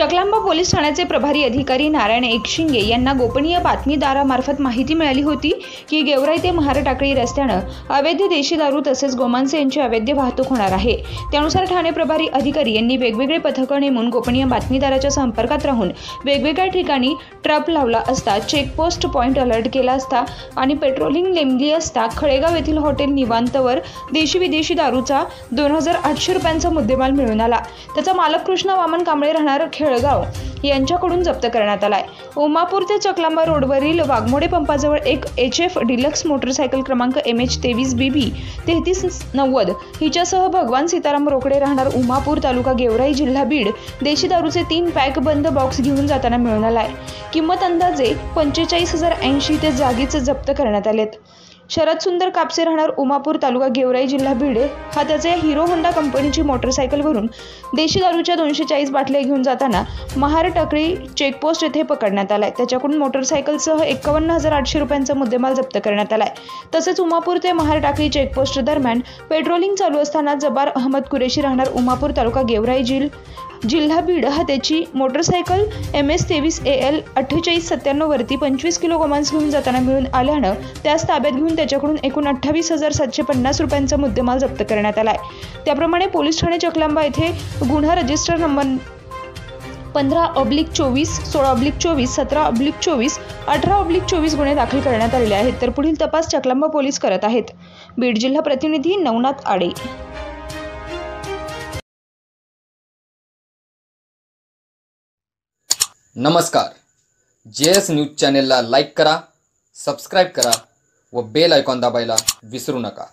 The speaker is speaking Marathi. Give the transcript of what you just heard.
चकलांबा पोलीस ठाण्याचे प्रभारी अधिकारी नारायण एकशिंगे यांना गोपनीय बातमीदारामार्फत माहिती मिळाली होती की गेवराई ते महार टाकळी रस्त्यानं अवैध देशी दारू तसेच गोमांस यांची अवैध वाहतूक होणार आहे। त्यानुसार ठाणे प्रभारी अधिकारी यांनी वेगवेगळे पथकं नेमून गोपनीय बातमीदाराच्या संपर्कात राहून वेगवेगळ्या ठिकाणी ट्रॅप लावला असता, चेकपोस्ट पॉइंट अलर्ट केला असता आणि पेट्रोलिंग नेमली असता खळेगाव येथील हॉटेल निवांतवर देशी विदेशी दारूचा 2800 रुपयांचा मुद्देमाल मिळून आला। त्याचा मालक कृष्ण वामन कांबळे राहणार खेळगाव यांच्याकडून जप्त करण्यात आलाय। उमापूर ते चकलांबा रोडवरील वाघमोडे पंपाजवळ एक HF डिलक्स मोटरसायकल क्रमांक MH 23BB 3390 हिच्यासह भगवान सीताराम रोकडे राहणार उमापूर तालुका गेवराई जिल्हा बीड देशी दारूचे 3 पॅक बंद बॉक्स घेऊन जाताना मिळून आलाय। किंमत अंदाजे 45,080 ते जागीच जप्त करण्यात आलेत। शरद सुंदर कापसे राहणार उमापूर तालुका गेवराई जिल्हा बीड हा त्याच्या हिरो होंडा कंपनीची मोटरसायकलवरून देशी दारूच्या 240 बाटल्या घेऊन जाताना महार टाकळी चेकपोस्ट येथे पकडण्यात आलाय। त्याच्याकडून मोटरसायकलसह 51,800 रुपयांचा मुद्देमाल जप्त करण्यात आलाय। तसेच उमापूर ते महार टाकळी चेकपोस्ट दरम्यान पेट्रोलिंग चालू असताना जबार अहमद कुरेशी राहणार उमापूर तालुका गेवराई जिल्हा बीड हा त्याची मोटरसायकल MS 23AL 4897 वरती 25 किलो गोमांस घेऊन जाताना मिळून आल्यानं त्यास ताब्यात घेऊन त्याच्याकडून एकूण 28,750 रुपयांचा मुद्देमाल जप्त करण्यात आलाय। त्याप्रमाणे पोलीस ठाणे चकलांबा येथे गुन्हा रजिस्टर नंबर 15/24, 16/24, 17/24, 18/24 गुन्हे दाखल करण्यात आलेले आहेत। तर पुढील तपास चकलांबा पोलीस करत आहेत। बीड जिल्हा प्रतिनिधी नवनाथ आडे। नमस्कार, JS न्यूज चॅनेलला लाईक करा, सबस्क्राईब करा व बेल आयकॉन दाबायला विसरू नका।